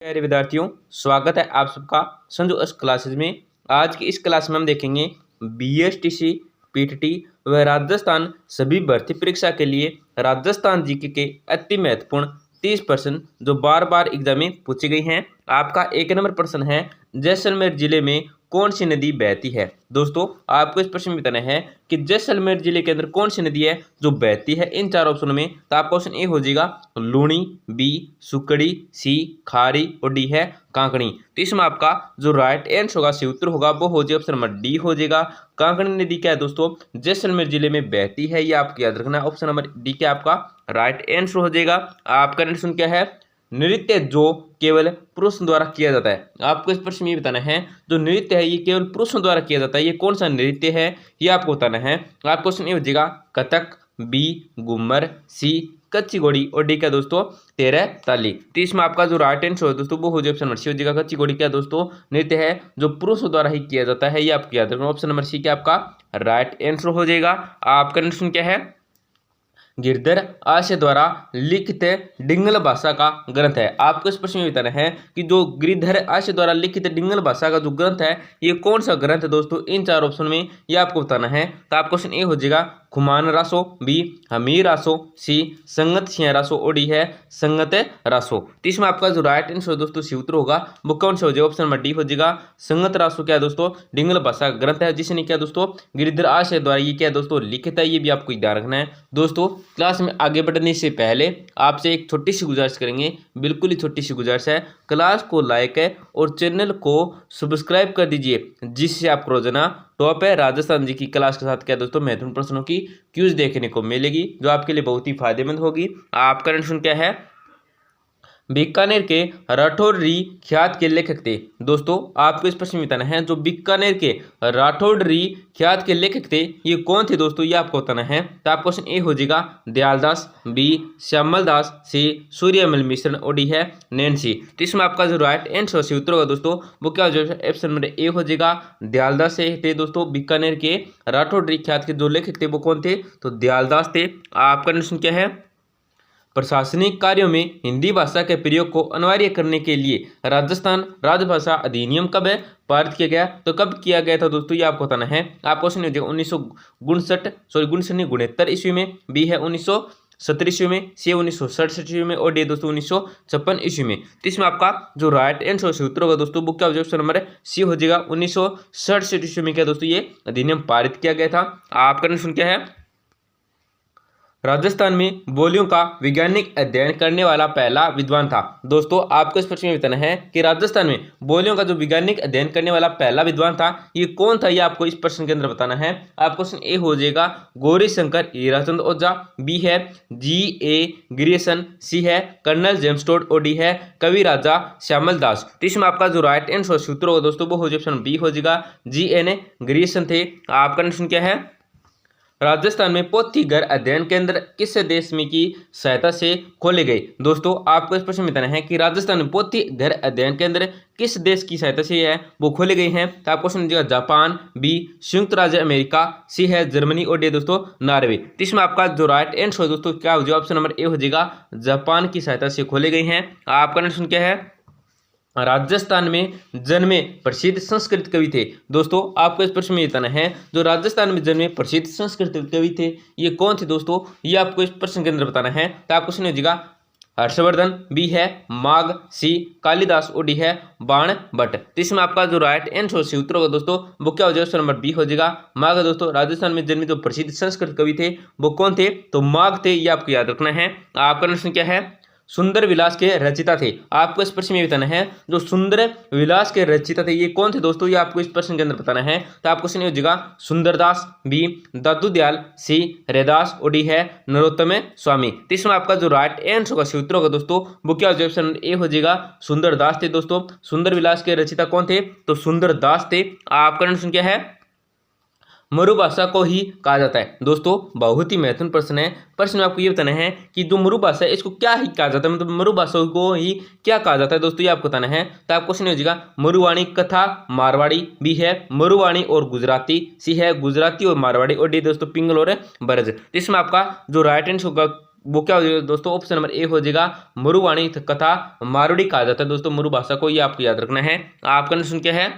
प्यारे विद्यार्थियों, स्वागत है आप सबका संजू अस क्लासेज में। आज की इस क्लास में हम देखेंगे बीएसटीसी, पीटीटी व राजस्थान सभी भर्ती परीक्षा के लिए राजस्थान जीके के अति महत्वपूर्ण 30 प्रश्न जो बार बार एग्जाम में पूछे गए हैं। आपका एक नंबर प्रश्न है, जैसलमेर जिले में कौन सी नदी बहती है। दोस्तों, आपको इस प्रश्न में बताना है कि जैसलमेर जिले के अंदर कौन सी नदी है जो बहती है इन चार ऑप्शनों में। तो आपका ऑप्शन ए हो जाएगा लूणी, बी सुकड़ी, सी खारी और डी है कांकणी। तो इसमें आपका जो राइट आंसर होगा, सही उत्तर होगा, वो हो जाएगा ऑप्शन नंबर डी हो जाएगा। कांकणी नदी क्या है दोस्तों, जैसलमेर जिले में बहती है, ये आपको याद रखना। ऑप्शन नंबर डी क्या आपका राइट आंसर हो जाएगा। आपका नेक्स्ट क्या है, नृत्य जो केवल पुरुषों द्वारा किया जाता है। आपको इस प्रश्न में ये बताना है, जो नृत्य है ये केवल पुरुषों द्वारा किया जाता है, ये कौन सा नृत्य है, ये आपको बताना है। आपको क्वेश्चन ये हो जाएगा कथक, बी घूमर, सी कच्ची घोड़ी और डी क्या दोस्तों तेरह ताली। तो इसमें आपका जो राइट आंसर हो दोस्तों वो हो जाए ऑप्शन नंबर सी हो जाएगा। कच्ची घोड़ी क्या दोस्तों नृत्य है जो पुरुषों द्वारा ही किया जाता है, ये आपको याद रखना। ऑप्शन नंबर सी क्या आपका राइट आंसर हो जाएगा। आपका नेक्स्ट क्या है, गिरधर आशय द्वारा लिखित डिंगल भाषा का ग्रंथ है। आपको इस प्रश्न में बताना है कि जो गिरधर आशय द्वारा लिखित डिंगल भाषा का जो ग्रंथ है ये कौन सा ग्रंथ है दोस्तों, इन चार ऑप्शन में ये आपको बताना है। तो आपका क्वेश्चन ए हो जाएगा खुमान रासो, बी हमीर रासो, सी संगत सिंह रासो और डी है संगत रासो। तो इसमें आपका जो राइट आंसर दोस्तों सी उत्तर होगा वो कौन सा हो जाएगा, ऑप्शन नंबर डी हो जाएगा। संगत रासो क्या है दोस्तों डिंगल भाषा का ग्रंथ है, जिसने क्या दोस्तों गिरधर आशय द्वारा ये क्या दोस्तों लिखित है, ये भी आपको ध्यान रखना है। दोस्तों क्लास में आगे बढ़ने से पहले आपसे एक छोटी सी गुजारिश करेंगे, बिल्कुल ही छोटी सी गुजारिश है। क्लास को लाइक है और चैनल को सब्सक्राइब कर दीजिए, जिससे आपको रोजाना टॉप है राजस्थान जी की क्लास के साथ क्या दोस्तों महत्वपूर्ण प्रश्नों की क्यूज देखने को मिलेगी, जो आपके लिए बहुत ही फायदेमंद होगी। आपका प्रश्न क्या है, बीकानेर के राठौड़ी ख्यात के लेखक थे। दोस्तों आपको इस प्रश्न में बताना है, जो बीकानेर के राठौड़ी ख्यात के लेखक थे ये कौन थे दोस्तों, ये आपको बताना है। तो आपका क्वेश्चन ए हो जाएगा दयालदास, बी श्यामल दास, सी सूर्यमल मिश्र और डी है नैन्सी। तो इसमें आपका जो राइट आंसर से उत्तर होगा दोस्तों वो क्या हो जाएगा, ऑप्शन नंबर ए हो जाएगा। दयालदास से थे दोस्तों, बीकानेर के राठौड़ी ख्यात के जो लेखक थे वो कौन थे, तो दयालदास थे। आपका प्रश्न क्या है, प्रशासनिक कार्यों में हिंदी भाषा के प्रयोग को अनिवार्य करने के लिए राजस्थान राजभाषा अधिनियम कब है पारित किया गया, तो कब किया गया था दोस्तों, ये आपको बताना है। आपको क्वेश्चन हो जाएगा 1969 ईस्वी में, बी है 1970 ईस्वी में, सी 1967 ईस्वी में और डी दोस्तों 1956 ईस्वी में। तो इसमें आपका जो राइट आंसर से उत्तर होगा दोस्तों वो क्या हो जाएगा, ऑप्शन नंबर सी हो जाएगा। 1967 ईस्वी में क्या दोस्तों ये अधिनियम पारित किया गया था। आपका प्रश्न क्या है, राजस्थान में बोलियों का वैज्ञानिक अध्ययन करने वाला पहला विद्वान था। दोस्तों आपको इस प्रश्न में बताना है कि राजस्थान में बोलियों का जो वैज्ञानिक अध्ययन करने वाला पहला विद्वान था ये कौन था, ये आपको इस प्रश्न के अंदर बताना है। आपको क्वेश्चन ए हो जाएगा गौरी शंकर हीराचंद ओझा, बी है G.A. ग्रियर्सन, सी है कर्नल जेम्स टोड और डी है कवि राजा श्यामल दास। तो इसमें आपका जो राइट आंसर सूत्र होगा दोस्तों वो हो जाए ऑप्शन बी हो जाएगा, G.N. ग्रियर्सन थे। आपका प्रश्न क्या है, राजस्थान में पोथी घर अध्ययन केंद्र किस देश में की सहायता से खोले गए। दोस्तों आपको इस प्रश्न में बताना है कि राजस्थान में पोथी घर अध्ययन केंद्र किस देश की सहायता से है वो खोले गए हैं। तो आपको क्वेश्चन मिलेगा जापान, बी संयुक्त राज्य अमेरिका, सी है जर्मनी और डी दोस्तों नॉर्वे। तो इसमें आपका जो राइट आंसर दोस्तों क्या हो जाएगा, ऑप्शन नंबर ए हो जाएगा, जापान की सहायता से खोले गए हैं। आपका प्रश्न क्या है, राजस्थान में जन्मे प्रसिद्ध संस्कृत कवि थे। दोस्तों आपको इस प्रश्न में बताना है, जो राजस्थान में जन्मे प्रसिद्ध संस्कृत कवि थे ये कौन थे दोस्तों, ये आपको इस प्रश्न के अंदर बताना है। तो आपको सुनिए जाएगा हर्षवर्धन, बी है माघ, सी कालिदास और डी है बाण भट्ट। तो इसमें आपका जो राइट आंसर से उत्तर होगा दोस्तों वो क्या हो जाएगा, ऑप्शन नंबर बी हो जाएगा माघ। दोस्तों राजस्थान में जन्मे जो प्रसिद्ध संस्कृत कवि थे वो कौन थे, तो माघ थे, ये आपको याद रखना है। आपका प्रश्न क्या है, सुंदर विलास के रचिता थे। आपको इस प्रश्न में बताना है, जो सुंदर विलास के रचिता थे ये कौन थे दोस्तों, ये आपको इस प्रश्न के अंदर बताना है। तो आपको क्वेश्चन हो जाएगा सुंदरदास, बी दादू दयाल, सी रैदास और डी है नरोत्तम स्वामी। तो इसमें आपका जो राइट आंसर होगा सूत्र होगा दोस्तों वो क्या हो जाएगा, ऑप्शन ए हो जाएगा सुंदरदास थे। दोस्तों सुंदर विलास के रचिता कौन थे, तो सुंदरदास थे। आपका प्रश्न क्या है, मरुभाषा को ही कहा जाता है। दोस्तों बहुत ही महत्वपूर्ण प्रश्न है। प्रश्न में आपको ये बताना है कि जो मरुभाषा है इसको क्या ही कहा जाता है, मतलब मरुभाषा को ही क्या कहा जाता है दोस्तों, ये आपको बताना है। तो आपको क्वेश्चन हो जाएगा मरुवाणी कथा मारवाड़ी, बी है मरुवाणी और गुजराती, सी है गुजराती और मारवाड़ी और डी दोस्तों पिंगल और ब्रज। इसमें आपका जो राइट आंसर होगा वो क्या हो जाएगा दोस्तों, ऑप्शन नंबर ए हो जाएगा मरुवाणी कथा मारवाड़ी कहा जाता है दोस्तों मरु भाषा को, ये आपको याद रखना है। आपका क्वेश्चन क्या है,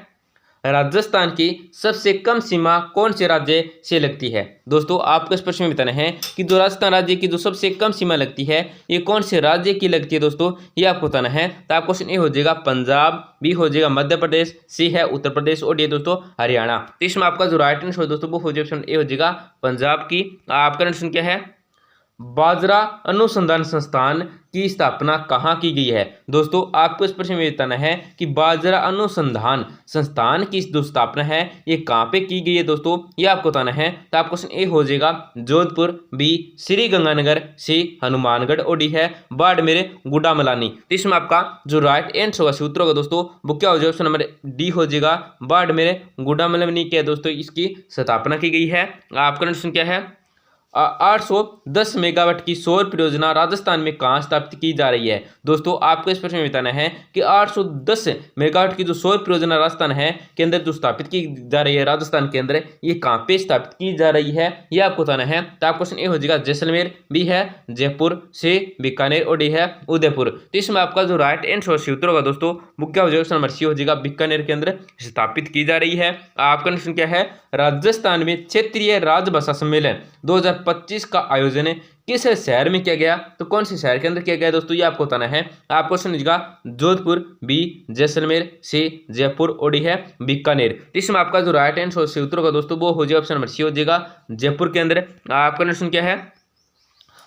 राजस्थान की सबसे कम सीमा कौन से राज्य से लगती है। दोस्तों आपको इस प्रश्न में बताना है कि जो राजस्थान राज्य की जो सबसे कम सीमा लगती है ये कौन से राज्य की लगती है दोस्तों, ये आपको बताना है। तो आप क्वेश्चन ए हो जाएगा पंजाब, बी हो जाएगा मध्य प्रदेश, सी है उत्तर प्रदेश और डी दोस्तों हरियाणा। तो इसमें आपका जो राइट आंसर दोस्तों वो हो जाएगा ऑप्शन ए हो जाएगा पंजाब की। आपका क्वेश्चन क्या है, बाजरा अनुसंधान संस्थान की स्थापना कहाँ की गई है। दोस्तों आपको इस प्रश्न में बताना है कि बाजरा अनुसंधान संस्थान की जो स्थापना है ये कहाँ पे की गई है दोस्तों, ये आपको बताना है। तो आप क्वेश्चन ए हो जाएगा जोधपुर, बी श्री गंगानगर, सी हनुमानगढ़ और डी है बाड़मेर गुड़ामलानी। तो इसमें आपका जो राइट आंसर होगा सूत्र होगा दोस्तों वो क्या हो जाएगा, ऑप्शन नंबर डी हो जाएगा बाड़मेर गुड़ामलानी क्या दोस्तों इसकी स्थापना की गई है। आपका क्वेश्चन क्या है, 810 मेगावाट की सौर परियोजना राजस्थान में कहाँ स्थापित की जा रही है। दोस्तों आपको इस प्रश्न में बताना है कि 810 मेगावाट की जो सौर परियोजना राजस्थान है के अंदर जो स्थापित की जा रही है राजस्थान के अंदर, ये कहाँ पे स्थापित की जा रही है ये आपको बताना है। तो आप क्वेश्चन ए हो जाएगा जैसलमेर, बी है जयपुर, सी बीकानेर और डी है उदयपुर। तो इसमें आपका जो राइट आंसर सूत्र होगा दोस्तों वो क्या हो जाएगा, ऑप्शन नंबर सी हो जाएगा बीकानेर के अंदर स्थापित की जा रही है। आपका क्वेश्चन क्या है, राजस्थान में क्षेत्रीय राजभाषा सम्मेलन 2025 का आयोजन किस शहर में किया गया, तो कौन से शहर के अंदर किया गया दोस्तों ये आपको बताना है। आपको समझिएगा जोधपुर, बी जैसलमेर, सी जयपुर और डी है बीकानेर। इसमें आपका जो राइट आंसर सूत्र होगा दोस्तों वो हो जाएगा ऑप्शन नंबर सी हो जाएगा जयपुर के अंदर। आपका क्वेश्चन क्या है,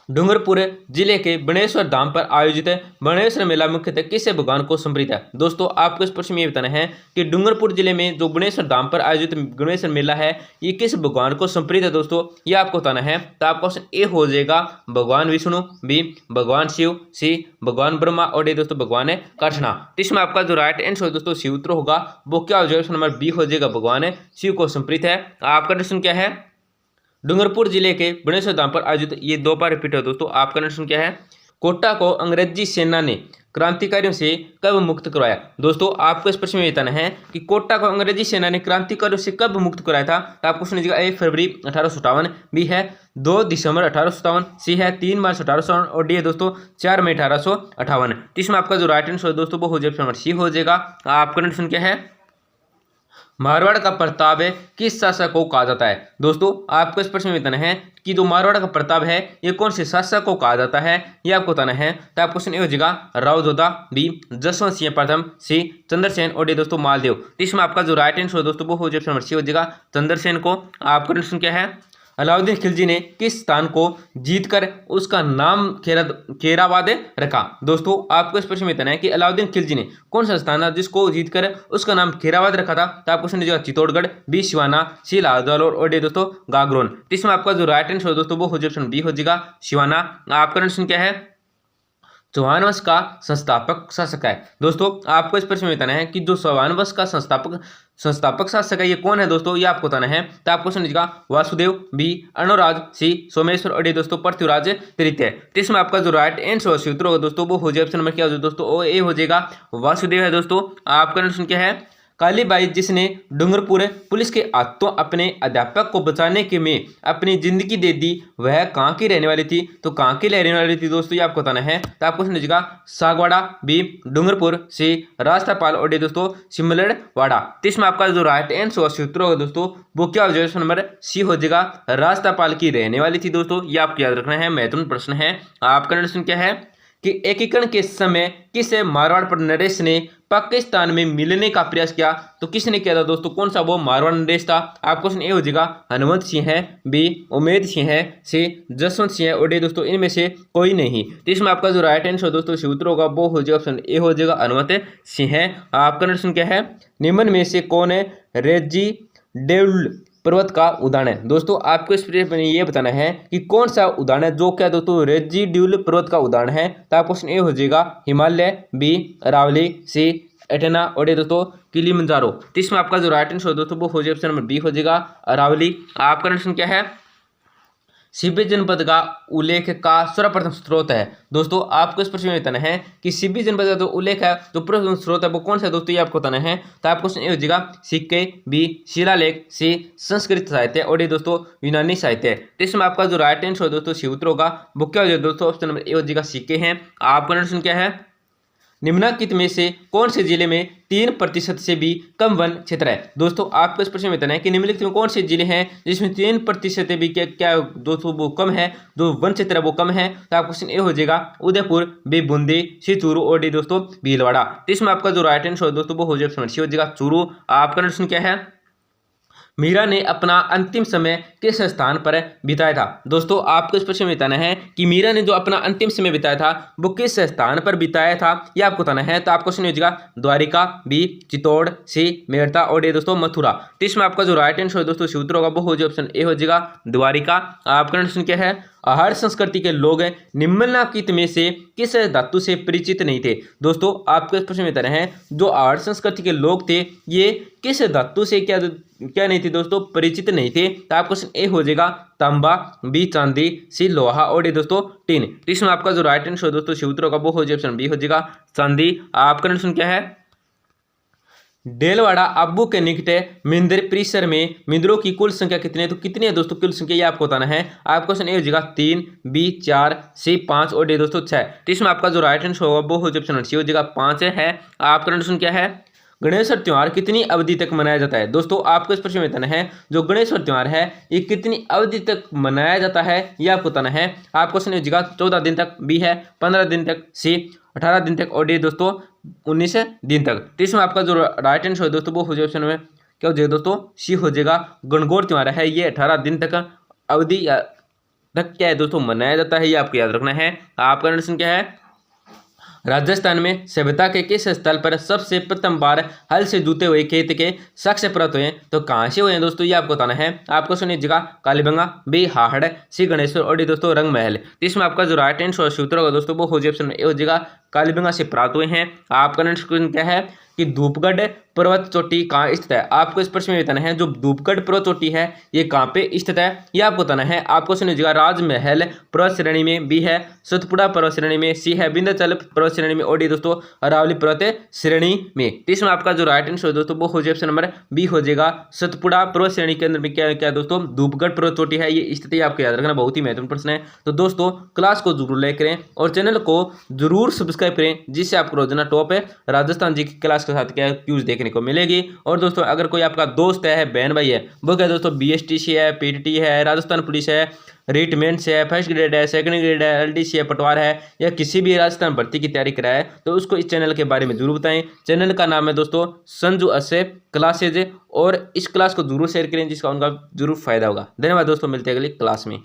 डूंगरपुर जिले के बनेश्वर धाम पर आयोजित बनेश्वर मेला मुख्यतः किस भगवान को समर्पित है। दोस्तों आपको इस प्रश्न में ये बताना है कि डूंगरपुर जिले में जो बनेश्वर धाम पर आयोजित बनेश्वर मेला है ये किस भगवान को समर्पित है दोस्तों, ये आपको बताना है। तो आपका ऑप्शन ए हो जाएगा भगवान विष्णु, बी भगवान शिव, सी भगवान ब्रह्मा और डी दोस्तों भगवान कृष्णा। इसमें आपका जो राइट आंसर दोस्तों सूत्र होगा वो क्या हो जाएगा, ऑप्शन नंबर बी हो जाएगा भगवान शिव को समर्पित है। आपका प्रश्न क्या है, डूंगरपुर जिले के बनेश्वर धाम पर आयोजित, ये दो बार रिपीट है दोस्तों। आपका क्वेश्चन क्या है, कोटा को अंग्रेजी सेना ने क्रांतिकारियों से कब मुक्त करवाया। दोस्तों आपको इस प्रश्न में बताना है कि कोटा को अंग्रेजी सेना ने क्रांतिकारियों से कब मुक्त करवाया था। तो आपको सुनिएगा, 1 फरवरी 1857, बी है 2 दिसंबर 1857, सी है 3 मार्च 1857 और डी है दोस्तों 4 मई 1858। इसमें आपका जो राइट आंसर दोस्तों वो हो जाएगा ऑप्शन नंबर सी हो जाएगा। आपका क्वेश्चन क्या है, मारवाड़ का प्रताप है किस शासक को कहा जाता है। दोस्तों आपको इस प्रश्न में बताना है कि जो मारवाड़ का प्रताप है ये कौन से शासक को कहा जाता है, ये आपको बताना है। तो आपको क्वेश्चन ए हो जाएगा राव जोधा, बी जसवंत सिंह प्रथम, सी चंद्रसेन और डी दोस्तों मालदेव। इसमें आपका जो राइट आंसर दोस्तों वो हो जाएगा ऑप्शन नंबर सी हो जाएगा चंद्रसेन को। आपका क्वेश्चन क्या है, अलाउद्दीन खिलजी ने किस स्थान को जीतकर उसका नाम खेराबाद रखा। दोस्तों आपको इस प्रश्न में बताना है कि अलाउद्दीन खिलजी ने कौन सा स्थान था जिसको जीतकर उसका नाम खेराबाद रखा था। तो आपको समझिएगा चित्तौड़गढ़, बी सिवाना, सी लाहौल और डी दोस्तों गागरोन। इसमें आपका जो राइट आंसर दोस्तों वो हो जाएगा ऑप्शन बी हो जाएगा सिवाना। आपका क्वेश्चन क्या है, चौहान वंश का संस्थापक शासक है। दोस्तों आपको इस प्रश्न में बताना है कि जो चौहान वंश का संस्थापक शासक है ये कौन है दोस्तों, ये आपको बताना है। तो आपको समझिएगा वासुदेव, बी अनुराज, सी सोमेश्वर और डी दोस्तों पृथ्वीराज तृतीय। तो इसमें आपका जो राइट आंसर सूत्र होगा दोस्तों वो हो जाएगा ऑप्शन नंबर क्या हो जाएगा दोस्तों, ओ ए हो जाएगा वासुदेव है दोस्तों। आपका क्वेश्चन क्या है, कालीबाई जिसने डूंगरपुर पुलिस के हाथों अपने अध्यापक को बचाने के में अपनी जिंदगी दे दी वह कहाँ की रहने वाली थी। तो कहाँ की रहने वाली थी दोस्तों ये आपको बताना है। तो आपको समझिएगा सागवाड़ा, बी डूंगरपुर, सी रास्तापाल और डी दोस्तों सिमलड़वाड़ा। तो इसमें आपका जो राइट आंसर सूत्र होगा दोस्तों वो क्या हो जाएगा, ऑप्शन नंबर सी हो जाएगा रास्तापाल की रहने वाली थी दोस्तों। ये आपको याद रखना है, महत्वपूर्ण प्रश्न है। आपका प्रश्न क्या है कि एकीकरण के समय किस मारवाड़ पर नरेश ने पाकिस्तान में मिलने का प्रयास किया। तो किसने किया था दोस्तों, कौन सा वो मारवाड़ नरेश था। आपको क्वेश्चन ए हो जाएगा हनुमंत सिंह है, बी उमेद सिंह है, सी जसवंत सिंह है और डी दोस्तों इनमें से कोई नहीं। तो इसमें आपका जो राइट आंसर दोस्तों सूत्र होगा वो हो जाएगा ऑप्शन ए हो जाएगा हनुमंत सिंह है। आपका प्रश्न क्या है, निम्न में से कौन है रेजी डेउल पर्वत का उदाहरण है। दोस्तों आपको इस पर ये बताना है कि कौन सा उदाहरण है जो क्या दोस्तों रेजिड्यूल पर्वत का उदाहरण है। तो आपको क्वेश्चन ए हो जाएगा हिमालय, बी अरावली, सी एटेना और डी दोस्तों किलिमंजारो। तो इसमें आपका जो राइट आंसर दोस्तों वो हो जाएगा ऑप्शन नंबर बी हो जाएगा अरावली। आपका क्वेश्चन क्या है, सिबी जनपद का उल्लेख का सर्वप्रथम स्रोत है। दोस्तों आपको इस प्रश्न में बताना है कि सिबी जनपद का जो उल्लेख है, जो प्रथम स्रोत है वो कौन सा है दोस्तों, ये आपको बताना है। तो आपको क्वेश्चन ए हो जाएगा सिक्के, बी शिलालेख, सी संस्कृत साहित्य और डी दोस्तों यूनानी साहित्य। तो इसमें आपका जो राइट आंसर दोस्तों सी उत्तर होगा वो क्या हो जाएगा दोस्तों, ऑप्शन नंबर ए हो जाएगा सिक्के हैं। आपका ऑप्शन क्या है, निम्नलिखित में से कौन से जिले में 3% से भी कम वन क्षेत्र है। दोस्तों आपको इस प्रश्न में बताना है कि निम्नलिखित में कौन से जिले हैं जिसमें 3% से भी क्या दोस्तों वो कम है, जो वन क्षेत्र है वो कम है। तो आपका क्वेश्चन ए हो जाएगा उदयपुर, बी बूंदी, सी चूरू और डी दोस्तों भीलवाड़ा। तो इसमें आपका जो राइट आंसर दोस्तों वो हो जाएगा ऑप्शन सी हो जाएगा चूरू। आपका ऑप्शन क्या है, मीरा ने अपना अंतिम समय किस स्थान पर बिताया था। दोस्तों आपको इस प्रश्न में बताना है कि मीरा ने जो अपना अंतिम समय बिताया था वो किस स्थान पर बिताया था, ये आपको बताना है। तो आपको क्वेश्चन हो जाएगा द्वारिका, बी चित्तौड़, सी मेरठा और डी दोस्तों मथुरा। तो इसमें आपका जो राइट आंसर दोस्तों सूत्र होगा वो हो जाए ऑप्शन ए हो जाएगा द्वारिका। आपका ऑप्शन क्या है, आहार संस्कृति के लोग निम्नलिखित में से किस धातु से परिचित नहीं थे। दोस्तों आपको इस प्रश्न में बताना है जो आहार संस्कृति के लोग थे ये किस धातु से क्या नहीं थे दोस्तों, परिचित नहीं थे। तो आपका क्वेश्चन ए हो जाएगा तांबा, बी चांदी, सी लोहा और डी दोस्तों टीन। तो इसमें आपका जो राइट आंसर दोस्तों सूत्र होगा वो हो जाए ऑप्शन बी हो जाएगा चांदी। आपका ऑप्शन क्या है, डेलवाड़ा अब्बू के निकट मंदिर परिसर में मंदिरों की कुल संख्या कितनी है। तो कितनी है दोस्तों कुल संख्या, ये आपको बताना है। आपका क्वेश्चन ए हो जाएगा 3, बी 4, सी 5 और डी दोस्तों 6। तो इसमें आपका जो राइट आंसर होगा वो हो जाए ऑप्शन सी हो जाएगा 5 है। आपका ऑप्शन क्या है, गणेश त्योहार कितनी अवधि तक मनाया जाता है। दोस्तों आपको इस प्रश्न में बताना है जो गणेश त्योहार है ये कितनी अवधि तक मनाया जाता है, ये आपको बताना है। आपका क्वेश्चन हो जाएगा 14 दिन तक, बी है 15 दिन तक, सी 18 दिन तक और डी दोस्तों 19 दिन तक। तो इसमें आपका जो राइट आंसर है दोस्तों वो हो जाए ऑप्शन में क्या हो जाएगा दोस्तों, सी हो जाएगा गणगौर त्योहार है ये 18 दिन तक अवधि तक क्या है दोस्तों मनाया जाता है, ये आपको याद रखना है। आपका ऑप्शन क्या है, राजस्थान में सभ्यता के किस स्थल पर सबसे प्रथम बार हल से जुते हुए खेत के साक्ष्य प्राप्त हुए। तो कहाँ से हुए हैं दोस्तों, ये आपको बताना है। आपको सुनिए जगह कालीबंगा, बी हाहड़, सी गणेश्वर और डी दोस्तों रंग महल। तो इसमें आपका जो राइट आंसर सूत्र होगा दोस्तों वो हो जाए ऑप्शन ए हो जाएगा कालीबंगा से प्राप्त हुए हैं। आपका नेक्स्ट क्वेश्चन क्या है कि धूपगढ़ पर्वत चोटी कहाँ स्थित है। आपको इस प्रश्न में बताना है जो धूपगढ़ पर्वत चोटी है ये कहाँ पे स्थित है, ये आपको बताना है। आपको सुनिएगा राजमहल पर्वत श्रेणी में, बी है सतपुड़ा पर्वत श्रेणी में, सी है विंध्याचल पर्वत श्रेणी में और डी दोस्तों अरावली पर्वत श्रेणी में। तो इसमें आपका जो राइट आंसर दोस्तों वो हो जाए ऑप्शन नंबर बी हो जाएगा सतपुड़ा पर्वत श्रेणी के अंदर में क्या दोस्तों धूपगढ़ पर्वत चोटी है ये स्थिति आपको याद रखना, बहुत ही महत्वपूर्ण प्रश्न है। तो दोस्तों क्लास को जरूर लाइक करें और चैनल को जरूर सब्सक्राइब करें जिससे आपको रोजाना टॉप है राजस्थान जी की क्लास के साथ क्या क्यूज देखने को मिलेगी। और दोस्तों अगर कोई आपका दोस्त है बहन भाई है वो क्या दोस्तों बीएसटीसी है, पीटीटी है, राजस्थान पुलिस है, रिटमेंट्स है, फर्स्ट ग्रेड है, सेकंड ग्रेड है, एलडीसी है, पटवार है या किसी भी राजस्थान भर्ती की तैयारी कराए तो उसको इस चैनल के बारे में जरूर बताएं। चैनल का नाम है दोस्तों संजू असे क्लासेज और इस क्लास को जरूर शेयर करें जिसका उनका जरूर फायदा होगा। धन्यवाद दोस्तों, मिलते हैं अगली क्लास में।